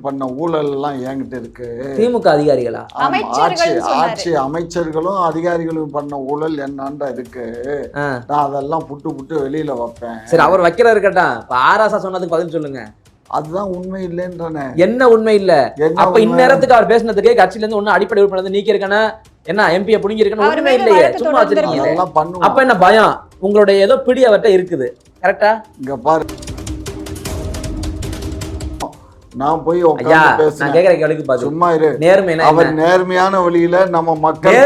பண்ண ஊழல் எல்லாம் என்கிட்ட இருக்கு. திமுக அதிகாரிகளா? ஆட்சி அமைச்சர்களும் அதிகாரிகளும் பண்ண ஊழல் என்னான்டா இருக்கு. நான் அதெல்லாம் புட்டு வெளியில வைப்பேன். சரி, அவர் வைக்கிற இருக்கட்டும். ஆராசா சொன்னதுக்கு பதில் சொல்லுங்க. அதுதான் உண்மை இல்லைன்றன. என்ன உண்மை இல்ல? அப்ப இந்நேரத்துக்கு அவர் பேசினதுக்கு கட்சியில இருந்து ஒண்ணு அடிப்படை உறுப்பினர் நீக்கி இருக்கனா, என்ன எம்பியை புடிங்கி இருக்கணும் ஒண்ணுமே இல்லையே, சும்மா வச்சிருக்கீங்க. அப்ப என்ன பயம்? உங்களுடைய ஏதோ பிடி அவர்கிட்ட இருக்குது, கரெக்டா? இங்க பாரு, நான் போய் சும்மா இரு. அவர் நேர்மையான வழியில நம்ம மக்கள்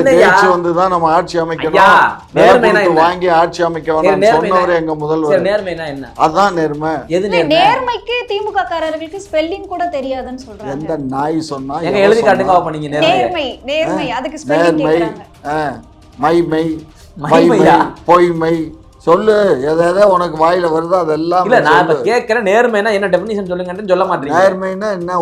ஜெயிச்சு வந்துதான் நம்ம ஆட்சி அமைக்கணும், வாங்கி ஆட்சி அமைக்க வேணாம் சொன்னவர் எங்க முதல்வர். நேர்மைனா என்ன? அதான் நேர்மை. நேர்மைக்கு திமுக காரர்களுக்கு ஸ்பெல்லிங் கூட தெரியாதுன்னு சொல்றாங்க. எந்த நாய் சொன்னா எழுதி காட்டுங்க பண்ணீங்க. நேர்மை அதுக்கு ஸ்பெல்லிங் கேக்குறாங்க. மைமை மைமை பொய்மை சொல்லு, எதை உனக்கு வாயில வருதோ அதெல்லாம் இல்ல. நான் இப்ப கேட்கிறேன், நேர்மைனா என்ன டெஃபினிஷன் சொல்லுங்கன்னு சொல்ல மாட்டீங்க. நேர்மைனா என்ன?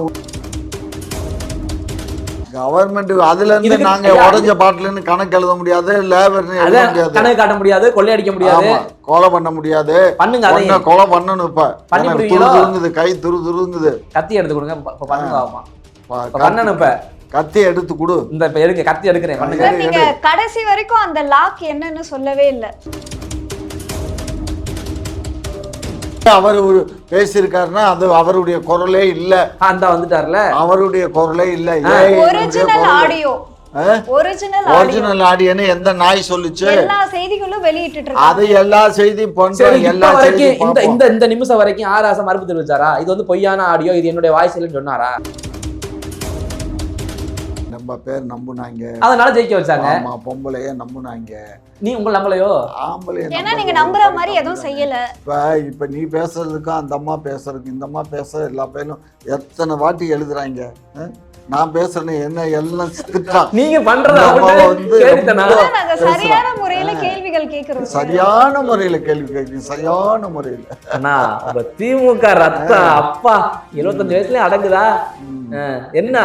கவர்மெண்ட் அதுல இருந்து நாங்க உடஞ்ச பாட்டில்னு கணக்கு எழுத முடியாது, லேபர்னு எழுத முடியாது, கணக்கு காட்ட முடியாது, கொள்ளையடிக்க முடியாது, கொலை பண்ண முடியாது. பண்ணுங்க, அதை கொலை பண்ணணும். இப்ப துருங்குது, கை துருங்குது. கத்தி எடுத்து கொடுங்க, இப்ப பண்ணுங்க. ஆமா பண்ணணும். இப்ப கத்தி எடுத்து கொடு. இந்த இப்ப எடுங்க, கத்தி எடுக்கிறேன், பண்ணுங்க. நீங்க கடைசி வரைக்கும் அந்த லாக் என்னன்னு சொல்லவே இல்லை. அவர் பேசியிருக்காருன்னா அது அவருடைய குரலே இல்ல. அந்த வந்துட்டார்ல, அவருடைய குரலே இல்ல. ஒரிஜினல் ஆடியோன்னு எந்த நாய் சொல்லுச்சு? எல்லா செய்திகளும் வெளியிட்டு அது எல்லா செய்தி போன்ற எல்லா வரைக்கும் இந்த நிமிஷம் வரைக்கும் ஆராசா மறுப்பு தெரிவிச்சாரா? இது வந்து பொய்யான ஆடியோ, இது என்னுடைய வாய்ஸ் இல்லைன்னு சொன்னாரா? நம்ம பேர் நம்புனாங்க, அதனால ஜெயிக்க வச்சாங்க. ஆமா, பொம்பளைய நம்புனாங்க. நீ உங்களை நம்பலையோ? ஆம்பளைய ஏன்னா நீங்க நம்புற மாதிரி எதுவும் செய்யல. இப்ப நீ பேசுறதுக்கும் அந்த அம்மா பேசுறதுக்கு இந்த அம்மா பேசுற எல்லா பேரும் எத்தனை வாட்டி எழுதுறாங்க. நான் பேசுறேன்னு என்ன எல்லாம் நீங்க பண்றது சரியான முறையில கேள்விகள் கேக்குறோம். சரியான முறையில கேள்வி கேட்குறீங்க, சரியான முறையில. திமுக ரத்தம் அப்பா 25 வயசுலயும் அடங்குதா என்ன?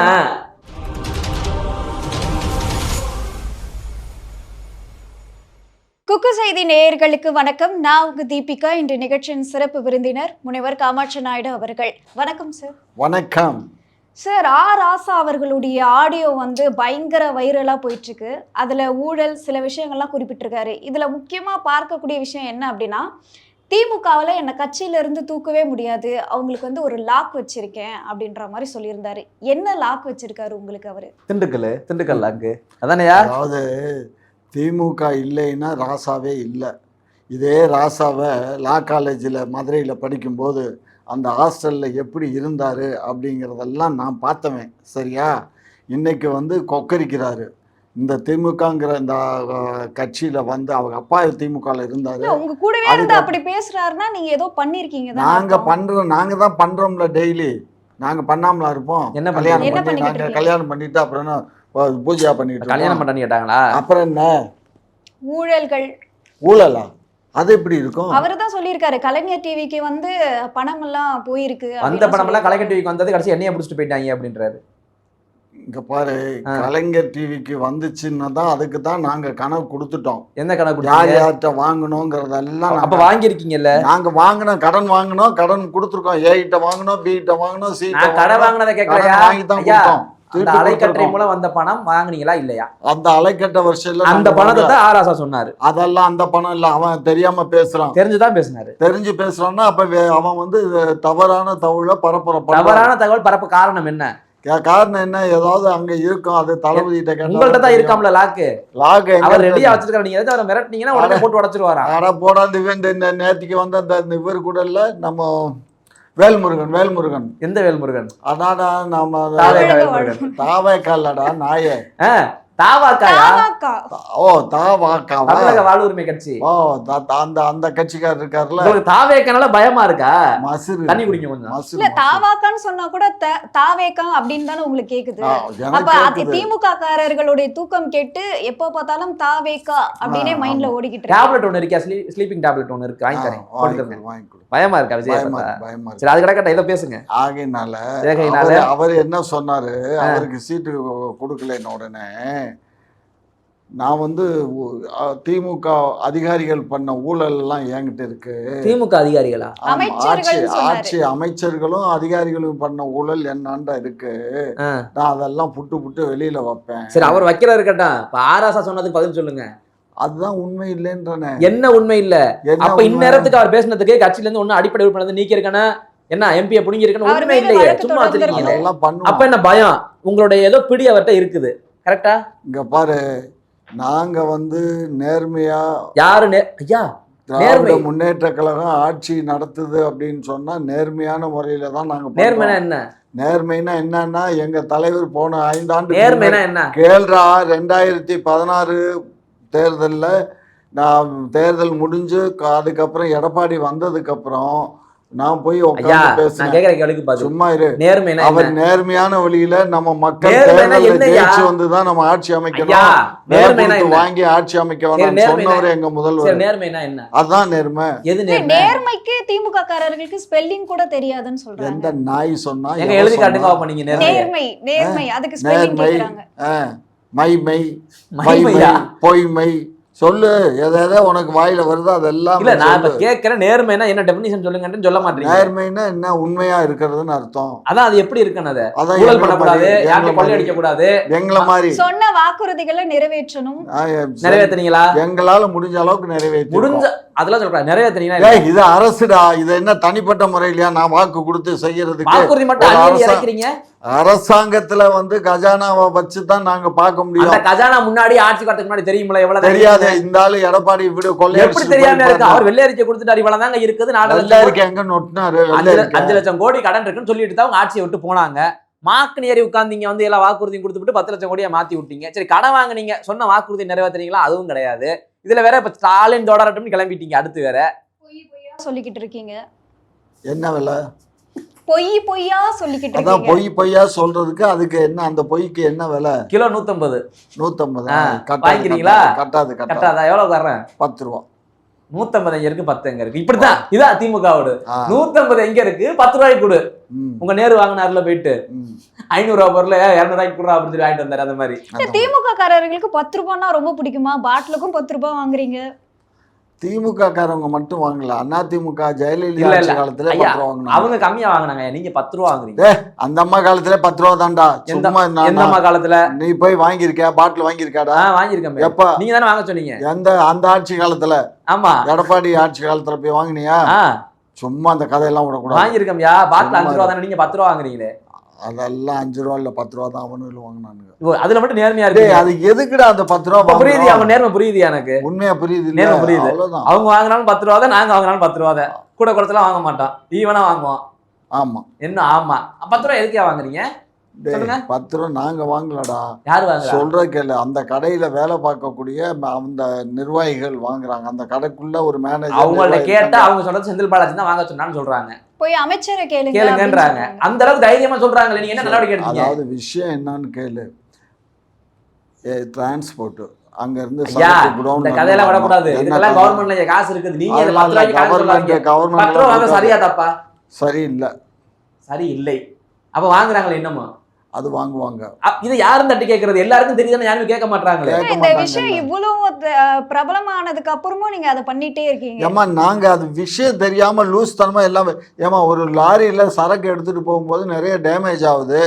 குக்கு செய்தி நேயர்களுக்கு வணக்கம். நான் உங்க தீபிகா. இன்று நிகழ்ச்சியின் சிறப்பு விருந்தினர் முனைவர் காமாட்சி நாயுடு அவர்கள். வணக்கம் சார். வணக்கம் சார். ராசா அவர்களுடைய ஆடியோ வந்து பயங்கர வைரலா போயிட்டு இருக்கு. அதுல ஊழல் சில விஷயங்கள்லாம் குறிப்பிட்டிருக்காரு. இதுல முக்கியமா பார்க்கக்கூடிய விஷயம் என்ன அப்படின்னா, திமுகவில் என்னை கட்சியில இருந்து தூக்கவே முடியாது, அவங்களுக்கு வந்து ஒரு லாக் வச்சிருக்கேன் அப்படின்ற மாதிரி சொல்லியிருந்தாரு. என்ன லாக் வச்சிருக்காரு உங்களுக்கு அவரு? திண்டுக்கல் லாக்கு அதானயா? அதாவது திமுக இல்லைன்னா ராசாவே இல்லை. இதே ராசாவை லா காலேஜில் மதுரையில் படிக்கும்போது அந்த ஹாஸ்டலில் எப்படி இருந்தார் அப்படிங்கிறதெல்லாம் நான் பார்த்தவன். சரியா? இன்னைக்கு வந்து கொக்கரிக்கிறாரு. இந்த திமுகங்கிற இந்த கட்சியில் வந்து அவங்க அப்பா திமுகவில் இருந்தார். உங்க கூடவே இருந்து அப்படி பேசுறாருன்னா நீங்க ஏதோ பண்ணிருக்கீங்க. நாங்கள் தான் பண்ணுறோம்ல, டெய்லி நாங்கள் பண்ணாமலா இருப்போம்? என்ன கல்யாணம் பண்ணிட்டு அப்புறம் பூஜையா பண்ணிட்டு கல்யாணம் பண்ணி கேட்டாங்களா? அப்புறம் என்ன ஊழலா? அது எப்படி இருக்கும்? அவர்தான் சொல்லியிருக்காரு, கலைஞர் டிவிக்கு வந்து பணம் எல்லாம் போயிருக்கு. அந்த பணம் எல்லாம் கலைஞர் டிவிக்கு வந்தது கடைசி என்னைய பிடிச்சிட்டு போயிட்டாங்க அப்படின்றாரு. இங்க பாரு, கலைஞர் டிவிக்கு வந்துச்சுன்னா தான் அதுக்கு தான் நாங்க கணக்கு கொடுத்துட்டோம். என்ன கணக்கு? யார் யார்கிட்ட வாங்கணுங்கிறதெல்லாம் அப்ப வாங்கிருக்கீங்கல்ல? நாங்க வாங்கினோம், கடன் வாங்கினோம், கடன் கொடுத்துருக்கோம். ஏ கிட்ட வாங்கினோம், பி கிட்ட வாங்கினோம், சி கடன் வாங்கினதை கேட்கலையா? வாங்கி தான் கொடுத்தோம். அந்த அலைக்கட்டை மூலம் வந்த பணம் வாங்குனீங்களா இல்லையா? அந்த அலைக்கட்ட வருஷத்துல அந்த பணத்தை தான் ஆராசா சொன்னாரு. அதெல்லாம் அந்த பணம் இல்ல, அவன் தெரியாம பேசுறான். தெரிஞ்சுதான் பேசினாரு. தெரிஞ்சு பேசுறான்னா அப்ப அவன் வந்து தவறான தகவல் பரப்ப காரணம் என்ன? காரணம் என்ன? ஏதாவது அங்க இருக்கும், அது தளபதி கிட்ட. உங்கள்ட்ட தான் இருக்காம்ல லாக்கு. அவர் ரெடியா வச்சிருக்காரு. நீங்க ஏதாவது அவரை மிரட்டினீங்கன்னா உடனே போட்டு உடைச்சிருவாரா? அட போடா, இந்த நேற்றுக்கு வந்த அந்த இவர் கூட இல்ல, நம்ம வேல்முருகன். எந்த வேல்முருகன்? அடாடா, நம்ம தாவேக்காலடா நாயே. வாழ்வுரிமை கட்சி. அந்த கட்சிக்காரர் இருக்காருல்ல, தாவேக்கனால பயமா இருக்கா? மசுரு தண்ணி குடிங்க கொஞ்சம். இல்ல, தாவாக்கான்னு சொன்னா கூட தாவேக்கா அப்படின்னு தானே உங்களுக்கு கேக்குது. அப்ப திமுக காரர்களுடைய தூக்கம் கேட்டு எப்ப பார்த்தாலும் தாவேக்கா அப்படினே மைண்ட்ல ஓடிக்கிட்டு. டேப்லெட் ஒன்னு இருக்கா? ஸ்லீப்பிங் டேப்லெட் ஒன்னு இருக்கு, வாங்கி தரேன். பயமா இருக்கா விஜய்? சரி, அது கிடக்கட்ட இதை பேசுங்க. ஆகையினால அவர் என்ன சொன்னாரு, அவருக்கு சீட்டு கொடுக்கலன்னு உடனே நான் வந்து திமுக அதிகாரிகள் பண்ண ஊழல் எல்லாம் என்கிட்ட இருக்கு. திமுக அதிகாரிகளா? ஆமா, ஆட்சி அமைச்சர்களும் அதிகாரிகளும் பண்ண ஊழல் என்னான்டா இருக்கு. நான் அதெல்லாம் புட்டு வெளியில வைப்பேன். சரி, அவர் வைக்கிற இருக்கட்டும். இப்ப ஆராசா சொன்னதுக்கு பதில் சொல்லுங்க. அதுதான் உண்மை இல்லைன்றன. என்ன உண்மை இல்ல? அப்ப இந்நேரத்துக்கு அவர் பேசினதுக்கு கட்சியில இருந்து ஒண்ணு அடிப்படை உறுப்பினர் நீக்கி இருக்கனா, என்ன எம்பியை புடிங்கி இருக்கணும், உண்மை இல்லையே, சும்மா வச்சிருக்கீங்க. அப்ப என்ன பயம்? உங்களுடைய ஏதோ பிடி அவர்கிட்ட இருக்குது, கரெக்டா? இங்க பாரு, நாங்க வந்து நேர்மையா யாரு ஐயா திராவிட முன்னேற்ற கழகம் ஆட்சி நடத்துது அப்படின்னு சொன்னா நேர்மையான முறையில தான் நாங்க. நேர்மைனா என்ன? நேர்மைனா என்னன்னா, எங்க தலைவர் போன 5 ஆண்டு நேர்மைனா என்ன கேள்றா. 2016 தேர்தல்ல நான் தேர்தல் முடிஞ்சு அதுக்கப்புறம் எடப்பாடி வந்ததுக்கு அப்புறம் நான் போய் உட்கார்ந்து பேசுறேன். சும்மா இரு. அவர் நேர்மையான வழியில நம்ம மக்கள் ஜெயிச்சு வந்துதான் நம்ம ஆட்சி அமைக்கணும், வாங்கி ஆட்சி அமைக்க வேணாம் சொன்னவர் எங்க முதல்வர். நேர்மைனா என்ன? அதான் நேர்மை. நேர்மைக்கு திமுக காரர்களுக்கு ஸ்பெல்லிங் கூட தெரியாதுன்னு சொல்றாங்க. எந்த நாய் சொன்னா எழுதி காட்டுங்க பண்ணீங்க. நேர்மை நேர்மை அதுக்கு ஸ்பெல்லிங் கேக்குறாங்க. மைமை பொய்மை சொல்லு, எதை உனக்கு வாயில வருதோ அதெல்லாம். இல்ல, நான் இப்ப கேக்குறேன், நேர்மைனா என்ன டெஃபினிஷன் சொல்லுங்கன்னு சொல்ல மாட்டீங்க. நேர்மைனா என்ன? உண்மையா இருக்கிறதுன்னு அர்த்தம். அதான் அது எப்படி இருக்குன்னு, அதை ஊழல் பண்ண கூடாது, யாரையும் கொள்ளை அடிக்க கூடாது, எங்கள மாதிரி சொன்ன வாக்குறுதிகளை நிறைவேற்றணும். நிறைவேத்துறீங்களா? எங்களால முடிஞ்ச அளவுக்கு நிறைவேற்ற முடிஞ்ச அதெல்லாம் சொல்றேன். நிறைவேத்துறீங்களா? இது அரசுடா, இது என்ன தனிப்பட்ட முறையிலயா நான் வாக்கு கொடுத்து செய்யறதுக்கு? வாக்குறுதி மட்டும் இறக்கிறீங்க. அரசாங்கத்துல வந்து கஜானாவை வச்சுதான் நாங்க பார்க்க முடியும். கஜானா முன்னாடி ஆட்சி காலத்துக்கு முன்னாடி தெரியுமில்ல, எவ்வளவு தெரியாது. இந்த ஆளு எடப்பாடி இப்படி கொள்ளை எப்படி தெரியாம இருக்கு? அவர் வெள்ளை அறிக்கை கொடுத்துட்டாரு, இவ்வளவு தாங்க இருக்குது, 4 அறிக்கை எங்க நொட்டினாரு, 5 லட்சம் கோடி கடன் இருக்குன்னு சொல்லிட்டு தான் அவங்க ஆட்சியை விட்டு போனாங்க. மாக்கு ஏறி உட்கார்ந்தீங்க, வந்து எல்லா வாக்குறுதியும் கொடுத்துட்டு 10 லட்சம் கோடியா மாத்தி விட்டீங்க. சரி, கடன் வாங்குனீங்க, சொன்ன வாக்குறுதி நிறைவேற்றுறீங்களா? அதுவும் கிடையாது. இதுல வேற இப்ப ஸ்டாலின் தொடரட்டும்னு கிளம்பிட்டீங்க. அடுத்து வேற சொல்லிக்கிட்டு இருக்கீங்க. என்ன வேலை? பொய்யா சொல்லிக்கிட்டு இருக்கீங்க. அதான் பொய்யா சொல்றதுக்கு அதுக்கு என்ன? அந்த பொய்க்கு என்ன விலை? கிலோ 150. 150 வாங்கிக்கிறீங்களா? கட்டாதா? எவ்வளவு தர்றேன்? 10 ரூபா. 150 எங்க இருக்கு, 10 எங்க இருக்கு? இப்படிதான் இதான் திமுகவோட. 150 எங்க இருக்கு? 10 ரூபாய்க்கு கொடு. உங்க நேரு வாங்கினார்ல, போயிட்டு 500 ரூபாய் பொருள் 200 ரூபாய்க்கு கொடுறா அப்படின்னு சொல்லி வாங்கிட்டு வந்தாரு. அந்த மாதிரி திமுக காரர்களுக்கு 10 ரூபாய்னா ரொம்ப பிடிக்குமா? பாட்டிலுக்கும் 10 ரூபாய் வாங்குறீங்க. திமுக காரவங்க மட்டும் வாங்கல, அதிமுக ஜெயலலிதா காலத்துல 10 ரூபா வாங்கினாங்க. அவங்க கம்மியா வாங்கினாங்க, நீங்க 10 ரூபா வாங்குறீங்க. அந்த அம்மா காலத்துல 10 ரூபா தான்டா. எந்த அம்மா காலத்துல? நீ போய் வாங்கியிருக்க? பாட்டில் வாங்கியிருக்காடா? வாங்கியிருக்கேன். எப்ப? நீங்க தானே வாங்க சொன்னீங்க. அந்த ஆட்சி காலத்துல? ஆமா, எடப்பாடி ஆட்சி காலத்துல போய் வாங்கினியா? சும்மா அந்த கதையெல்லாம் விடக்கூடாது. வாங்கியிருக்கோம்யா. பாட்டில் 5 ரூபா தானே, நீங்க 10 ரூபா வாங்குறீங்களே. அதெல்லாம் 5 ரூபா இல்ல, 10 ரூபா தான் அவனுக்கு வாங்கினானுங்க. அதுல மட்டும் நேர்மையா இருக்கு. அது எதுக்குடா அந்த 10 ரூபா? புரியுது, அவங்க நேர்மை புரியுது, எனக்கு உண்மையா புரியுது. நேர்மை புரியுது. அவங்க வாங்கினாலும் 10 ரூபா தான், நாங்க வாங்கினாலும் 10 ரூபா தான். கூட குறைச்சலாம் வாங்க மாட்டோம், ஈவனா வாங்குவோம். ஆமா என்ன? ஆமா. 10 ரூபா எதுக்கே வாங்குறீங்க? 10 ரூபா நாங்க வாங்கலடா. யாரு வாங்குறா? சொல்ற கேளு. அந்த கடையில வேலை பார்க்கக்கூடிய அந்த நிர்வாகிகள் வாங்குறாங்க. அந்த கடைக்குள்ள ஒரு மேனேஜர், அவங்கள்ட்ட கேட்டா அவங்க சொல்றது செந்தில் பாலாஜி தான் வாங்க சொன்னான்னு சொல்றாங்க. போய் அமைச்சரை கேளுங்கன்றாங்க. அந்த அளவுக்கு தைரியமா சொல்றாங்களே, நீங்க என்ன நடவடிக்கை எடுத்தீங்க? அதாவது விஷயம் என்னன்னு கேளு. டிரான்ஸ்போர்ட் அங்க இருந்து இந்த கதையெல்லாம் விடக்கூடாது. இதெல்லாம் கவர்மெண்ட்ல காசு இருக்குது. நீங்க 10 ரூபாய்க்கு கவர்மெண்ட் வாங்க சரியா தப்பா? சரி இல்ல, சரி இல்லை. அப்ப வாங்குறாங்களே என்னமா? அது வாங்குவாங்க. இது யாரும் தட்டி கேட்கறது? எல்லாருக்கும் தெரியுதுன்னு யாருமே கேட்க மாட்டாங்களே. இந்த விஷயம் இவ்வளவு பிரபலமானதுக்கு அப்புறமும் நீங்க அதை பண்ணிட்டே இருக்கீங்க. ஏமா, நாங்க அது விஷயம் தெரியாம லூஸ் தனமா எல்லாமே. ஏமா, ஒரு லாரியில சரக்கு எடுத்துட்டு போகும்போது நிறைய டேமேஜ் ஆகுது.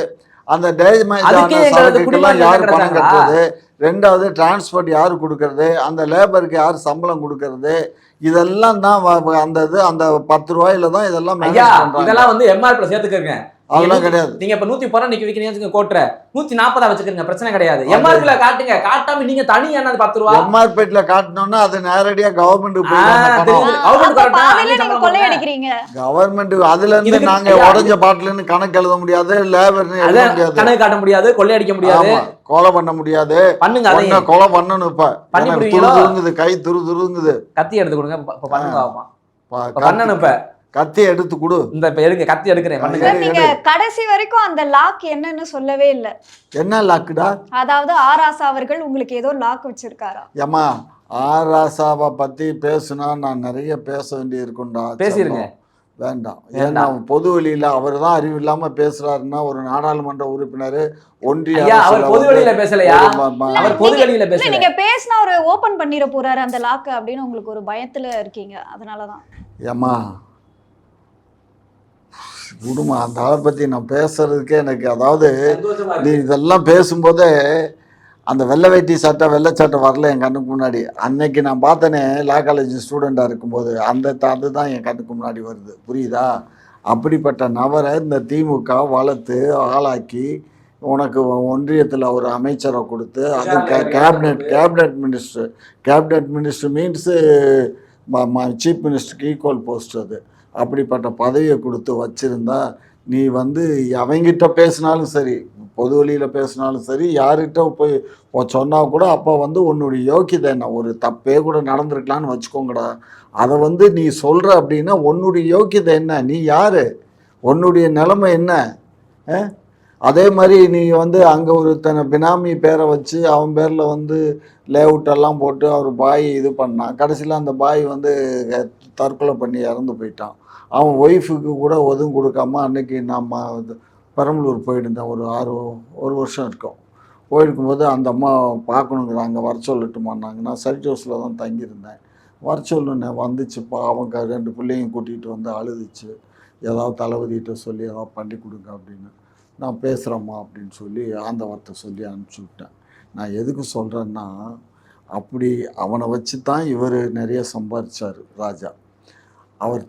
அந்த டேமேஜ் ஆன சரக்குக்கெல்லாம் யாரு பணம் கட்டுறது? 2வது டிரான்ஸ்போர்ட் யாரு கொடுக்கறது? அந்த லேபருக்கு யாரு சம்பளம் கொடுக்கறது? இதெல்லாம் தான் அந்த 10 ரூபாயில தான் இதெல்லாம் மேனேஜ் பண்றாங்க. இதெல்லாம் வந்து எம்ஆர்பில சேர்த்துக்கங்க. அதெல்லாம் கிடையாது. நீங்க இப்ப 130 நிக்க வைக்கிறீங்க, கோட்ற 140 வச்சுக்கோங்க, பிரச்சனை கிடையாது. எம்ஆர்பில காட்டுங்க. காட்டாம நீங்க தனியா 10 ரூபா எம்ஆர்பில காட்டணும்னா அது நேரடியா கவர்மெண்ட் கவர்மெண்ட் அதுல இருந்து நாங்க உடஞ்ச பாட்டில்னு கணக்கு எழுத முடியாது, லேபர்னு எழுத முடியாது, கணக்கு காட்ட முடியாது, கொள்ளையடிக்க முடியாது, கொலை பண்ண முடியாது. பண்ணுங்க, அதை கொலை பண்ணணும். இப்ப துருங்குது, கை துருங்குது. கத்தி எடுத்து கொடுங்க, பண்ணுங்க. ஆமா, பண்ணணும். இப்ப கத்தி எடுத்து கொடு. இந்த எடுங்க, கத்தி எடுக்கிறேன். நீங்க கடைசி வரைக்கும் அந்த லாக் என்னன்னு சொல்லவே இல்ல. என்ன லாக்குடா? அதாவது ஆராசா அவர்கள் உங்களுக்கு ஏதோ லாக் வச்சிருக்காரா? ஏமா, ஆராசாவை பத்தி பேசுனா நான் நிறைய பேச வேண்டி இருக்கும்டா. பேசிருங்க. வேண்டாம். ஏன்னா பொது வெளியில அவர் தான் அறிவு இல்லாம பேசுறாருன்னா ஒரு நாடாளுமன்ற உறுப்பினர் ஒன்றிய ஐயா அவர் அரசுல பொது வந்து வெளியில பேசலையா? அவர் பொது வெளியில இல்ல பேசல. நீங்க பேசினா ஒரு ஓபன் பண்ணிட போறாரு அந்த லாக்க அப்படின்னு உங்களுக்கு ஒரு பயத்துல இருக்கீங்க, அதனாலதான். ஏம்மா விடுமா, அந்த ஆளை பத்தி நான் பேசுறதுக்கே எனக்கு, அதாவது சந்தோஷமா நீ இருக்கு. இதெல்லாம் பேசும்போதே அந்த வெள்ளை வேட்டி சட்டை வெள்ளை சட்டை வரல என் கண்ணுக்கு முன்னாடி. அன்னைக்கு நான் பார்த்தேனே லா காலேஜ் ஸ்டூடெண்டாக இருக்கும்போது அதுதான் என் கண்ணுக்கு முன்னாடி வருது, புரியுதா? அப்படிப்பட்ட நபரை இந்த திமுக வளர்த்து ஆளாக்கி உனக்கு ஒன்றியத்தில் ஒரு அமைச்சரை கொடுத்து அது கேபினட் மினிஸ்டர் மீன்ஸு சீஃப் மினிஸ்டருக்கு ஈக்குவல் போஸ்ட். அது அப்படிப்பட்ட பதவியை கொடுத்து வச்சுருந்தா நீ வந்து அவங்கிட்ட பேசினாலும் சரி, பொது வழியில் பேசினாலும் சரி, யார்கிட்ட போய் சொன்னால் கூட அப்போ வந்து உன்னுடைய யோக்கியதை என்ன, ஒரு தப்பே கூட நடந்திருக்கலான்னு வச்சுக்கோங்கடா, அதை வந்து நீ சொல்கிற அப்படின்னா உன்னுடைய யோக்கியதை என்ன, நீ யார், உன்னுடைய நிலைமை என்ன? அதே மாதிரி நீ வந்து அங்கே ஒருத்தனை பினாமி பேரை வச்சு அவன் பேரில் வந்து லேஅவுட்டெல்லாம் போட்டு அவர் பாய் இது பண்ணான். கடைசியில் அந்த பாய் வந்து தற்கொலை பண்ணி இறந்து போயிட்டான். அவன் ஒய்ஃபுக்கு கூட ஒதுவும் கொடுக்காம அன்றைக்கி நம்ம பெரம்பலூர் போயிருந்தேன், ஒரு வருஷம் இருக்கும். போயிருக்கும்போது அந்த அம்மா பார்க்கணுங்கிறாங்க, வர சொல்லட்டுமான்னாங்க. நான் சர்ச் ஹவுஸில் தான் தங்கியிருந்தேன். வர சொல்லுன்னு வந்துச்சுப்பா. அவங்க 2 பிள்ளையும் கூட்டிகிட்டு வந்து அழுதுச்சு. ஏதாவது தளபதிகிட்ட சொல்லி ஏதாவது பண்ணி கொடுங்க அப்படின்னு. நான் பேசுகிறேம்மா அப்படின்னு சொல்லி அந்த வார்த்தை சொல்லி அனுப்பிச்சி விட்டேன். நான் எதுக்கு சொல்கிறேன்னா, அப்படி அவனை வச்சு தான் இவர் நிறைய சம்பாதிச்சார் ராஜா. அவர்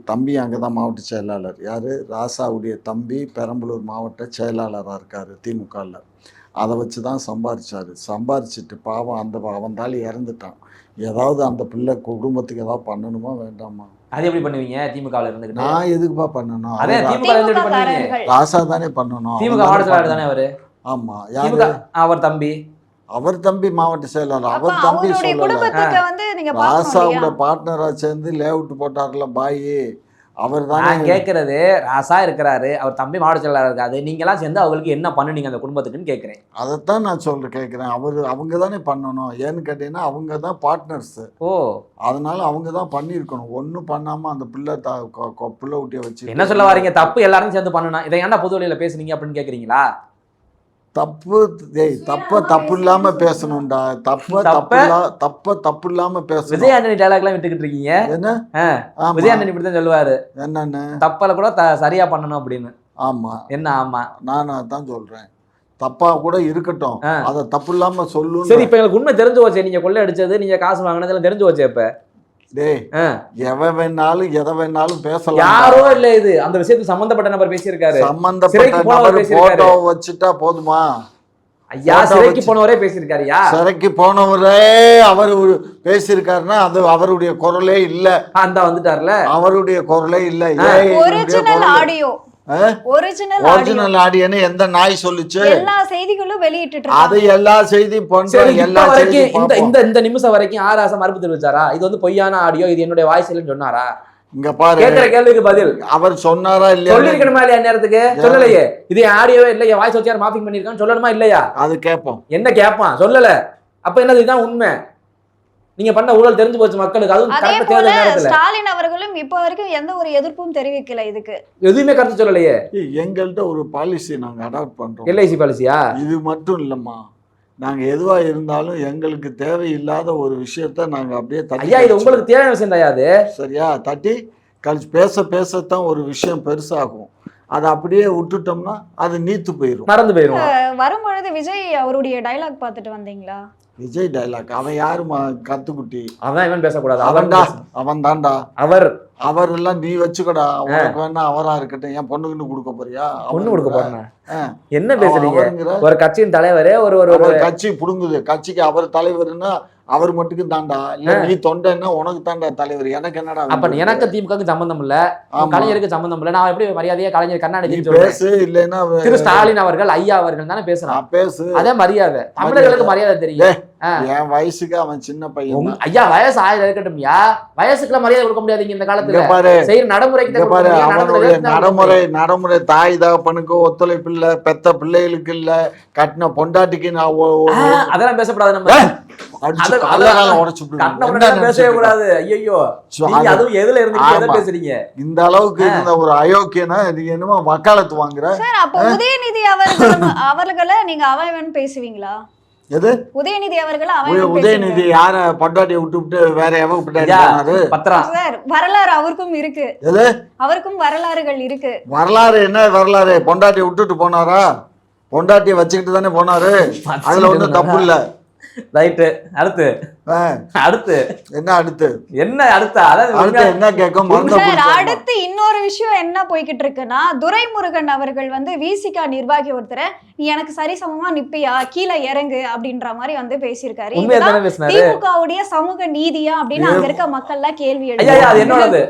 தம்பி அங்கே தான் மாவட்ட செயலாளர். யார்? ராசாவுடைய தம்பி பெரம்பலூர் மாவட்ட செயலாளராக இருக்கார் திமுகவில். அதை வச்சு தான் சம்பாரிச்சிட்டு பாவம் அவன் தாலி இறந்துட்டான். ஏதாவது அந்த பிள்ளை குடும்பத்துக்கு ஏதாவது பண்ணணுமா வேண்டாமா? அது எப்படி பண்ணுவீங்க திமுகவில் இருந்துக்கிட்டு? நான் எதுக்குப்பா பண்ணணும்? அதே திமுக இருந்து எப்படி பண்ணுவீங்க? ராசா தானே பண்ணணும். திமுக மாவட்ட செயலாளர் தானே அவரு? ஆமாம். திமுக அவர் தம்பி மாவட்ட செயலாளர். அவர் தம்பி சொல்லல, ராசாவோட பார்ட்னரா சேர்ந்து லேஅவுட் போட்டார்ல பாய், அவர் தான். நான் கேட்கறது, ராசா இருக்கிறாரு, அவர் தம்பி மாவட்ட செயலாளர் இருக்காது, நீங்களாம் சேர்ந்து அவங்களுக்கு என்ன பண்ணுனீங்க அந்த குடும்பத்துக்குன்னு கேட்குறேன். அதைத்தான் நான் கேட்குறேன். அவங்க தானே பண்ணணும். ஏன்னு கேட்டீங்கன்னா அவங்க தான் பார்ட்னர்ஸ். அதனால அவங்க தான் பண்ணியிருக்கணும். ஒன்றும் பண்ணாமல் அந்த பிள்ளை ஊட்டியை வச்சு என்ன சொல்ல வரீங்க? தப்பு எல்லாரும் சேர்ந்து பண்ணணும், இதை ஏன்டா பொது வழியில் பேசுனீங்க அப்படின்னு கேட்குறீங்களா? தப்பு இல்லாம பேசணும்டா. தப்பு இல்லாம பேசணும். விஜய் ஆண்டனி டைலாக்லாம் விட்டுக்கிட்டு இருக்கீங்க. என்ன விஜய் ஆண்டனி இப்படிதான் சொல்லுவாரு, என்னன்னு தப்பால கூட சரியா பண்ணணும் அப்படின்னு. ஆமா என்ன? ஆமா நான் தான் சொல்றேன், தப்பா கூட இருக்கட்டும், அதை தப்பு இல்லாம சொல்லு. சரி, இப்ப எங்களுக்கு உண்மை தெரிஞ்சு போச்சு, நீங்க கொள்ளை அடிச்சது, நீங்க காசு வாங்கினதுல தெரிஞ்சு போச்சு. இப்ப எவன் வேணாலும் எதை வேணாலும் பேசலாம். யாரோ இல்ல, இது அந்த விஷயத்துக்கு சம்பந்தப்பட்ட நபர் பேசியிருக்காரு. சம்பந்தப்பட்ட நபர் போட்டோ வச்சுட்டா போதுமா? ஐயா சிறைக்கு போனவரே பேசியிருக்காரு. சிறைக்கு போனவரே அவர் பேசியிருக்காருன்னா அது அவருடைய குரலே இல்ல. அந்த வந்துட்டார்ல, அவருடைய குரலே இல்ல. ஒரிஜினல் ஆடியோன்னு எந்த நாய் சொல்லுச்சு? எல்லா செய்திகளும் வெளியிட்டு அது எல்லா செய்தியும் இந்த நிமிஷம் வரைக்கும் ஆராசம் மறுப்பு தெரிவிச்சாரா? இது வந்து பொய்யான ஆடியோ, இது என்னுடைய வாய்ஸ் இல்லைன்னு சொன்னாரா? இங்க பாரு, கேட்கிற கேள்விக்கு பதில் அவர் சொன்னாரா இல்லையா? சொல்லிருக்கணுமா இல்லையா? நேரத்துக்கு சொல்லலையே. இது ஆடியோவே இல்லையா, வாய்ஸ் வச்சு யார் மாப்பிங் பண்ணிருக்கான்னு சொல்லணுமா இல்லையா? அது கேட்போம். என்ன கேட்பான்? சொல்லல. அப்ப என்னது? இதுதான் உண்மை. நீங்க பண்ண ஊழல் தெரிஞ்சு போச்சு மக்களுக்கு. அதுவும் கரெக்ட் தேர்தல் நேரத்துல ஸ்டாலின் அவர்களும் இப்ப வரைக்கும் எந்த ஒரு எதிர்ப்பும் தெரிவிக்கல, இதுக்கு எதுவுமே கருத்து சொல்லலையே. எங்கள்கிட்ட ஒரு பாலிசி நாங்க அடாப்ட் பண்றோம். எல்ஐசி பாலிசியா? இது மட்டும் இல்லம்மா, நாங்க எதுவா இருந்தாலும் எங்களுக்கு தேவையில்லாத ஒரு விஷயத்த நாங்க அப்படியே ஐயா, இது உங்களுக்கு தேவையான விஷயம் தான் அது. சரியா? தட்டி கழிச்சு பேசத்தான் ஒரு விஷயம் பெருசாகும். அதை அப்படியே விட்டுட்டோம்னா அது நீத்து போயிடும், நடந்து போயிடும். வரும்பொழுது விஜய் அவருடைய டைலாக் பார்த்துட்டு வந்தீங்களா? விஜய் டைலாக் அவன் யாருமா? கத்துக்குட்டி. அவன் இவன் பேசக்கூடாது. அவன் தான்டா. அவர் எல்லாம் நீ வச்சுக்கடா. உனக்கு வேணா அவரா இருக்கட்டும். என் பொண்ணுக்குன்னு கொடுக்க போறியா? பொண்ணு கொடுக்க போறேன். என்ன பேசுறீங்க? ஒரு கட்சியின் தலைவரே ஒரு கட்சி புடுங்குது. கட்சிக்கு அவர் தலைவர்னா அவர் மட்டுக்கு தாண்டா. இல்ல நீ தொண்டைன்னா உனக்கு தாண்டா தலைவர். எனக்கு என்னடா? அப்ப எனக்கு திமுகவுக்கு சம்பந்தம் இல்ல, கலைஞருக்கு சம்பந்தம் இல்ல. நான் எப்படி மரியாதையா கலைஞர் கருணாநிதி பேசு, இல்லைன்னா திரு ஸ்டாலின் அவர்கள் ஐயா அவர்கள் தானே பேசுறான். பேசு, அதே மரியாதை. தமிழர்களுக்கு மரியாதை தெரியும். என் வயசுக்கு அவன் சின்ன பையன். ஐயா வயசு 1000 இருக்கட்டும்யா, வயசுக்குலாம் மரியாதை கொடுக்க முடியாதுங்க இந்த காலத்துல. செய்யற நடைமுறைக்கு பாரு, அவனுடைய நடைமுறை தாய் தகப்பனுக்கு ஒத்துழைப்பு இல்ல, பெத்த பிள்ளைகளுக்கு இல்ல, கட்டின பொண்டாட்டிக்கு. நான் அதெல்லாம் பேசப்படாது. நம்ம அடிச்சு அது- கல்லகாலம் உடைச்சு கட்டின விடுவேன். உடனே என்ன பேசவே நினைச்சிட்டு கூடாது. ஐயோ இருக்க? நீங்க அதுவும் எதுல இருந்து எதை ஆமா. பேசுறீங்க? இந்த அளவுக்கு இருந்த ஒரு அயோக்கியனா நீ என்னமோ வக்காலத்து வாங்குற. சார் அப்போ உதயநிதி அவர்களை நீங்க அவன் பேசுவீங்களா? எது உதயநிதி அவர்களை அவன் உதயநிதி யார பொண்டாட்டியை விட்டு வேற எவ பொண்டாட்டி ஐயா, போனாரு? பத்ரா சார் வரலாறு அவருக்கும் இருக்கு, எது அவருக்கும் வரலாறுகள் இருக்கு. வரலாறு? என்ன வரலாறு? பொண்டாட்டியை விட்டுட்டு போனாரா? பொண்டாட்டியை வச்சுக்கிட்டு தானே போனாரு. அதுல ஒண்ணும் தப்பு இல்ல. ரைட்டு. அடுத்து ஆ, அடுத்து என்ன அடுத்து? என்ன அடுத்தா? அதாவது அடுத்து உண்மையா- என்ன கேட்கும்? மருந்த சார் குடிச்சாருமா? அடுத்து இன்னொரு விஷயம் என்ன போய்கிட்டு இருக்குன்னா, துரைமுருகன் அவர்கள் வந்து விசிகா நிர்வாகி ஒருத்தரை நீ எனக்கு சரிசமமா நிப்பியா, கீழே இறங்கு அப்படின்ற மாதிரி வந்து பேசியிருக்காரு. உண்மையா இதுதான் தானே பேசினாரு? திமுகவுடைய சமூக நீதியா அப்படின்னு அங்க இருக்க மக்கள் எல்லாம் கேள்வி ஐயா, ஐயா, அது எழுப்புறாங்க. என்னோடது,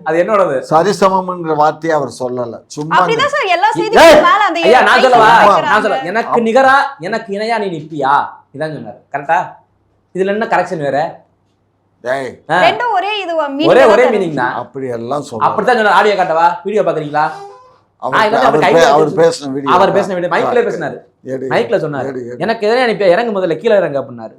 அது என்னோடது. சரிசமம்ன்ற வார்த்தையை அவர் சொல்லல. சும்மா அப்படிதான் சார் எல்லா செய்திகளும் மேல அந்த ஐயா நான் சொல்லவா? வைக்கிறாங்க. நான் சொல்ல, எனக்கு நிகரா எனக்கு இணையா நீ நிப்பியா, இதான் சொன்னாரு. கரெக்டா? இதுல என்ன கரெக்ஷன் வேற? டேய், ஆ, ரெண்டும் ஒரே இது ஒரே ஒரே மீனிங் தான். அப்படி எல்லாம் சொல்ல. அப்படித்தான் சொன்னாரு. ஆடியோ காட்டவா? வீடியோ பாக்குறீங்களா? அவர் பேசின வீடியோ, அவர் பேசின வீடியோ மைக்ல பேசினாரு. எடு, மைக்ல சொன்னாரு, எடு, எடு. எனக்கு எதிரே அனுப்பியா, இறங்கு முதல்ல, கீழே இறங்கு அப்படின்னாரு.